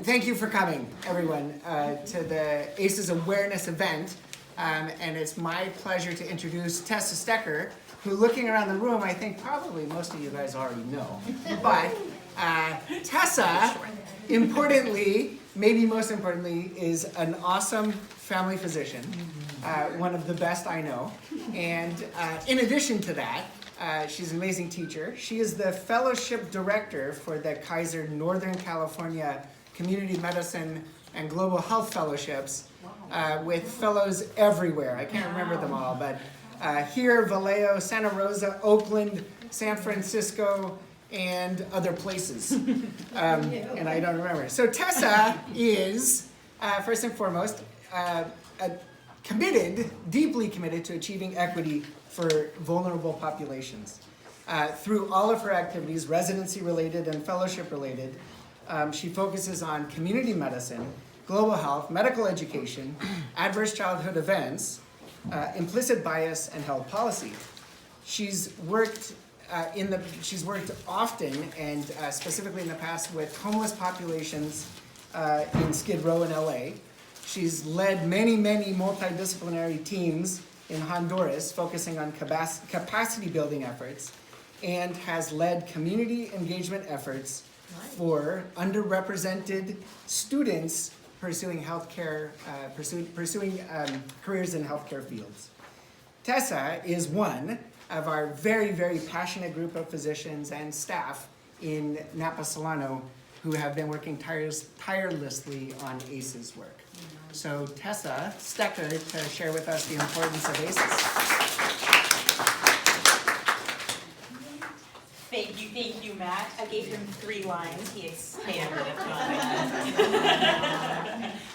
thank you for coming, everyone, to the ACES Awareness event. And it's my pleasure to introduce Tessa Stecker, who, looking around the room, I think probably most of you guys already know. But Tessa, importantly, maybe most importantly, is an awesome family physician, one of the best I know. And in addition to that, she's an amazing teacher. She is the fellowship director for the Kaiser Northern California Community Medicine and Global Health Fellowships, with fellows everywhere. I can't remember them all, but here, Vallejo, Santa Rosa, Oakland, San Francisco, and other places. And I don't remember. So Tessa is, first and foremost, deeply committed to achieving equity for vulnerable populations. Through all of her activities, residency-related and fellowship-related, she focuses on community medicine, global health, medical education, adverse childhood events, implicit bias, and health policy. She's worked often and specifically in the past with homeless populations in Skid Row in LA. She's led many multidisciplinary teams in Honduras focusing on capacity building efforts, and has led community engagement efforts for underrepresented students pursuing healthcare, pursuing careers in healthcare fields. Tessa is one of our very passionate group of physicians and staff in Napa-Solano who have been working tirelessly on ACEs work. So Tessa Stecker to share with us the importance of ACEs. Thank you, Matt. I gave him 3 lines. He expanded upon it.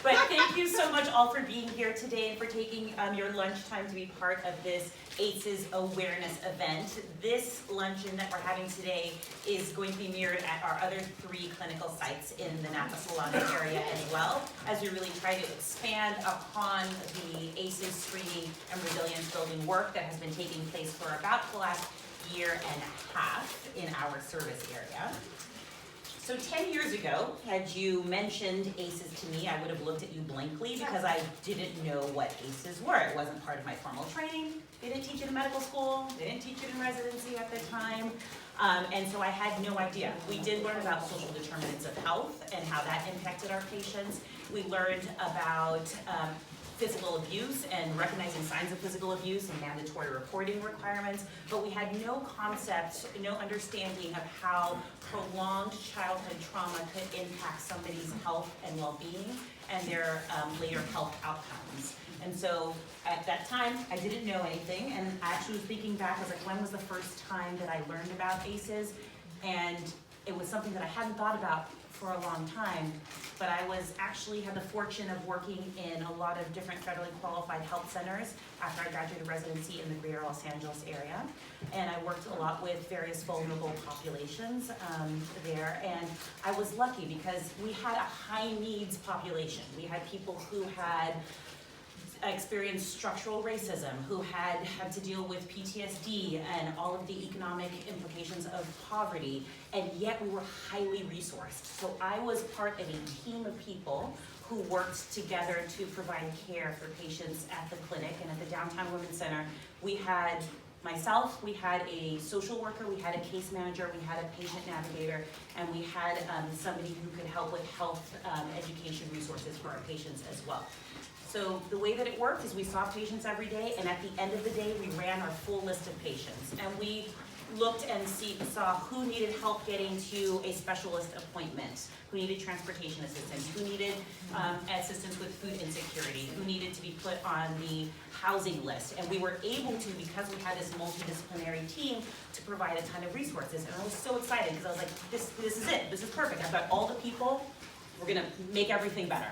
But thank you so much all for being here today and for taking your lunchtime to be part of this ACEs awareness event. This luncheon that we're having today is going to be mirrored at our other 3 clinical sites in the Napa-Solano area as well, as we really try to expand upon the ACEs screening and resilience building work that has been taking place for about the last year and a half in our service area. So 10 years ago, had you mentioned ACEs to me, I would have looked at you blankly because I didn't know what ACEs were. It wasn't part of my formal training. They didn't teach it in medical school. They didn't teach it in residency at the time. And so I had no idea. We did learn about social determinants of health and how that impacted our patients. We learned about physical abuse and recognizing signs of physical abuse and mandatory reporting requirements, but we had no concept, no understanding of how prolonged childhood trauma could impact somebody's health and well-being and their later health outcomes. And so at that time, I didn't know anything, and I actually was thinking back, I was like, when was the first time that I learned about ACEs? And it was something that I hadn't thought about for a long time, but I had the fortune of working in a lot of different federally qualified health centers after I graduated residency in the greater Los Angeles area. And I worked a lot with various vulnerable populations there, and I was lucky because we had a high needs population. We had people who had experienced structural racism, who had to deal with PTSD and all of the economic implications of poverty, and yet we were highly resourced. So I was part of a team of people who worked together to provide care for patients at the clinic and at the Downtown Women's Center. We had myself, we had a social worker, we had a case manager, we had a patient navigator, and we had somebody who could help with health education resources for our patients as well. So the way that it worked is we saw patients every day, and at the end of the day, we ran our full list of patients. And we looked and saw who needed help getting to a specialist appointment, who needed transportation assistance, who needed assistance with food insecurity, who needed to be put on the housing list. And we were able to, because we had this multidisciplinary team, to provide a ton of resources. And I was so excited because I was like, this is it. This is perfect. I've got all the people. We're gonna make everything better.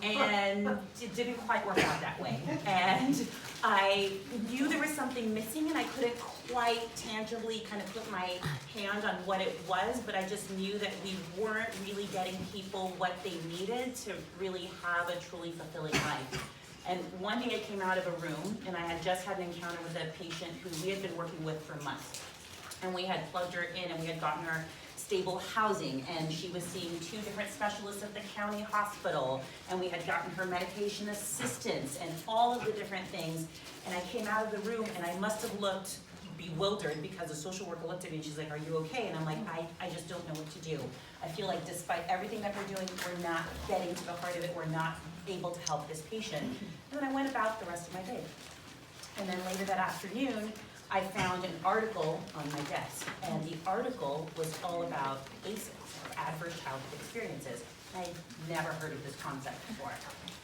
And it didn't quite work out that way. And I knew there was something missing, and I couldn't quite tangibly kind of put my hand on what it was, but I just knew that we weren't really getting people what they needed to really have a truly fulfilling life. And one day I came out of a room, and I had just had an encounter with a patient who we had been working with for months. And we had plugged her in, and we had gotten her stable housing, and she was seeing 2 different specialists at the county hospital, and we had gotten her medication assistance and all of the different things. And I came out of the room and I must have looked bewildered because the social worker looked at me and she's like, "Are you okay?" And I'm like, I just don't know what to do. I feel like despite everything that we're doing, we're not getting to the heart of it, we're not able to help this patient. And then I went about the rest of my day. And then later that afternoon, I found an article on my desk, and the article was all about ACEs, or Adverse Childhood Experiences. I'd never heard of this concept before.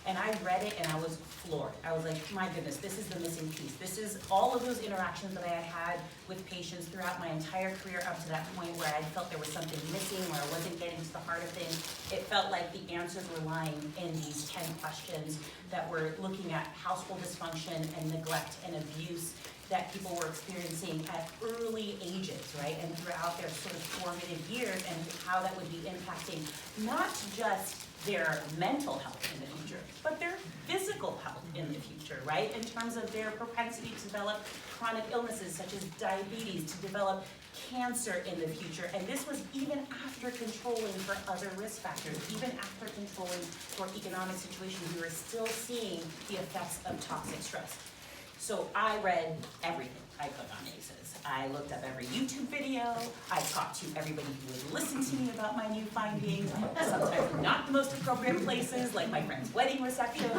And I read it and I was floored. I was like, my goodness, this is the missing piece. This is all of those interactions that I had had with patients throughout my entire career up to that point where I felt there was something missing, where I wasn't getting to the heart of things. It felt like the answers were lying in these 10 questions that were looking at household dysfunction and neglect and abuse that people were experiencing at early ages, right? And throughout their sort of formative years, and how that would be impacting not just their mental health in the future, but their physical health in the future, right? In terms of their propensity to develop chronic illnesses such as diabetes, to develop cancer in the future. And this was even after controlling for other risk factors, even after controlling for economic situations, we were still seeing the effects of toxic stress. So I read everything I could on ACEs. I looked up every YouTube video. I talked to everybody who would listen to me about my new findings, sometimes not the most appropriate places, like my friend's wedding reception.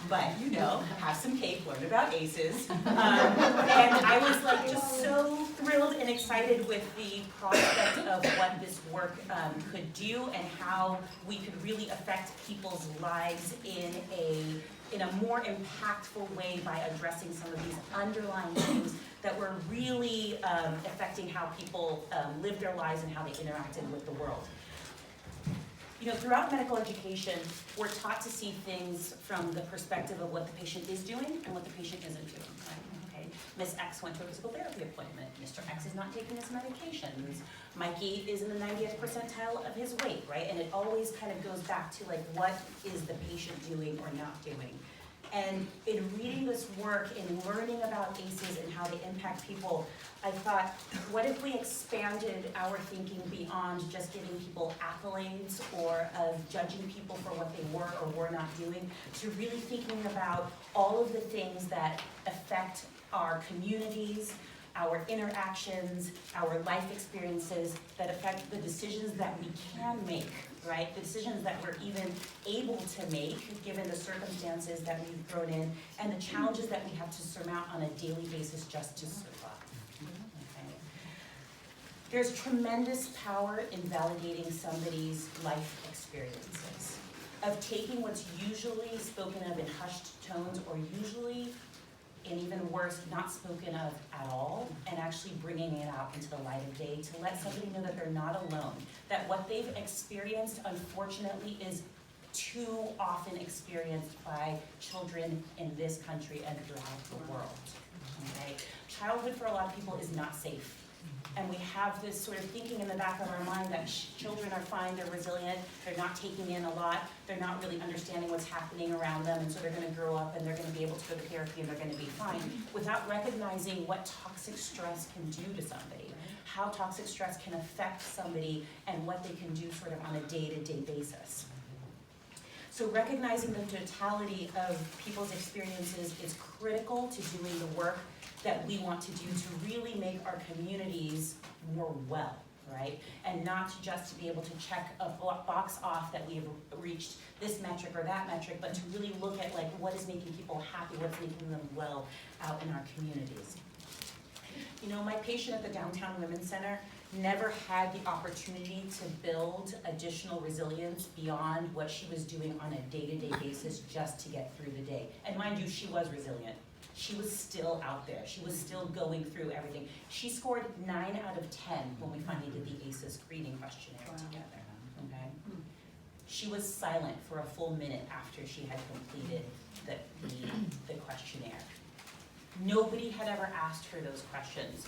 But, you know, have some cake, learn about ACEs. And I was like just so thrilled and excited with the prospect of what this work could do and how we could really affect people's lives in a more impactful way by addressing some of these underlying things that were really affecting how people lived their lives and how they interacted with the world. You know, throughout medical education, we're taught to see things from the perspective of what the patient is doing and what the patient isn't doing, right? Okay, Miss X went to a physical therapy appointment. Mr. X is not taking his medications. Mikey is in the 90th percentile of his weight, right? And it always kind of goes back to like, what is the patient doing or not doing? And in reading this work and learning about ACEs and how they impact people, I thought, what if we expanded our thinking beyond just giving people accolades or of judging people for what they were or were not doing, to really thinking about all of the things that affect our communities, our interactions, our life experiences, that affect the decisions that we can make, right? The decisions that we're even able to make given the circumstances that we've thrown in and the challenges that we have to surmount on a daily basis just to survive. Okay. There's tremendous power in validating somebody's life experiences, of taking what's usually spoken of in hushed tones or usually, and even worse, not spoken of at all, and actually bringing it out into the light of day to let somebody know that they're not alone, that what they've experienced, unfortunately, is too often experienced by children in this country and throughout the world. Okay? Childhood for a lot of people is not safe. And we have this sort of thinking in the back of our mind that children are fine, they're resilient, they're not taking in a lot, they're not really understanding what's happening around them, and so they're gonna grow up and they're gonna be able to go to therapy and they're gonna be fine, without recognizing what toxic stress can do to somebody, how toxic stress can affect somebody, and what they can do sort of on a day-to-day basis. So recognizing the totality of people's experiences is critical to doing the work that we want to do to really make our communities more well, right? And not just to be able to check a box off that we have reached this metric or that metric, but to really look at like what is making people happy, what's making them well out in our communities. You know, my patient at the Downtown Women's Center never had the opportunity to build additional resilience beyond what she was doing on a day-to-day basis just to get through the day. And mind you, she was resilient. She was still out there. She was still going through everything. She scored 9 out of 10 when we finally did the ACEs screening questionnaire together, okay? She was silent for a full minute after she had completed the questionnaire. Nobody had ever asked her those questions.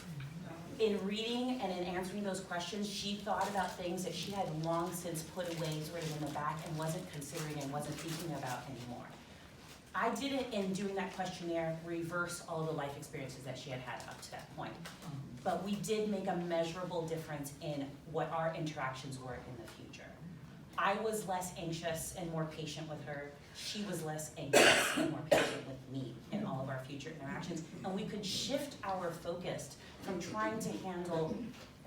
In reading and in answering those questions, she thought about things that she had long since put away sort of in the back and wasn't considering and wasn't thinking about anymore. I didn't, in doing that questionnaire, reverse all the life experiences that she had had up to that point. But we did make a measurable difference in what our interactions were in the future. I was less anxious and more patient with her. She was less anxious and more patient with me in all of our future interactions. And we could shift our focus from trying to handle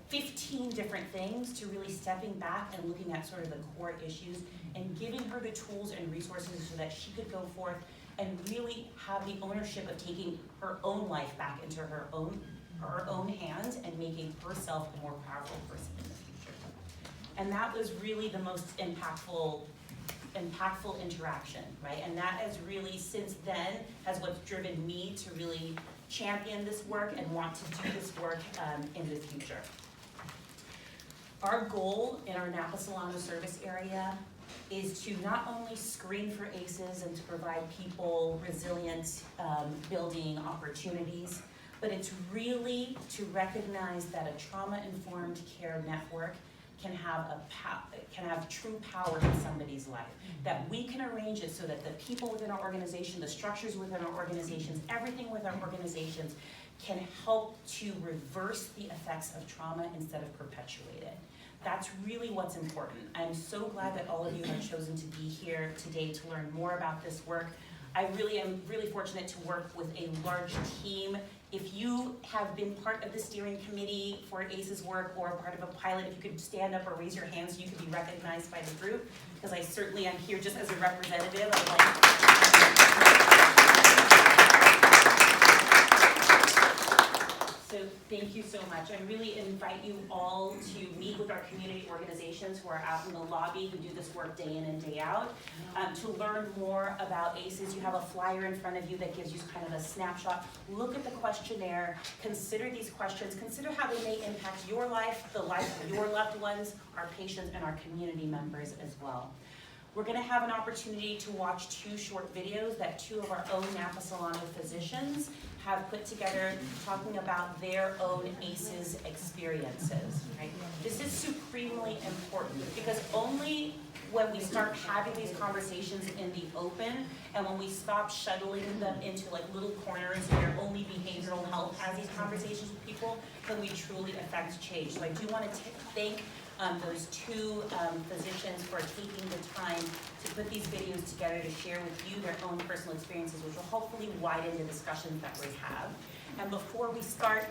15 different things to really stepping back and looking at sort of the core issues and giving her the tools and resources so that she could go forth and really have the ownership of taking her own life back into her own hands and making herself a more powerful person in the future. And that was really the most impactful interaction, right? And that has really, since then, has what's driven me to really champion this work and want to do this work in the future. Our goal in our Napa-Solano service area is to not only screen for ACEs and to provide people resilient building opportunities, but it's really to recognize that a trauma-informed care network can have true power in somebody's life. That we can arrange it so that the people within our organization, the structures within our organizations, everything with our organizations can help to reverse the effects of trauma instead of perpetuate it. That's really what's important. I'm so glad that all of you have chosen to be here today to learn more about this work. I really am fortunate to work with a large team. If you have been part of the steering committee for ACE's work or part of a pilot, if you could stand up or raise your hand so you could be recognized by the group, because I certainly am here just as a representative. So thank you so much. I really invite you all to meet with our community organizations who are out in the lobby who do this work day in and day out. To learn more about ACEs, you have a flyer in front of you that gives you kind of a snapshot. Look at the questionnaire, consider these questions, consider how they may impact your life, the life of your loved ones, our patients, and our community members as well. We're going to have an opportunity to watch 2 short videos that 2 of our own Napa-Solano physicians have put together talking about their own ACEs experiences. Right? This is supremely important because only when we start having these conversations in the open and when we stop shuttling them into like little corners where only behavioral health has these conversations with people, can we truly affect change. So I do want to thank those 2 physicians for taking the time to put these videos together to share with you their own personal experiences, which will hopefully widen the discussions that we have. And before we start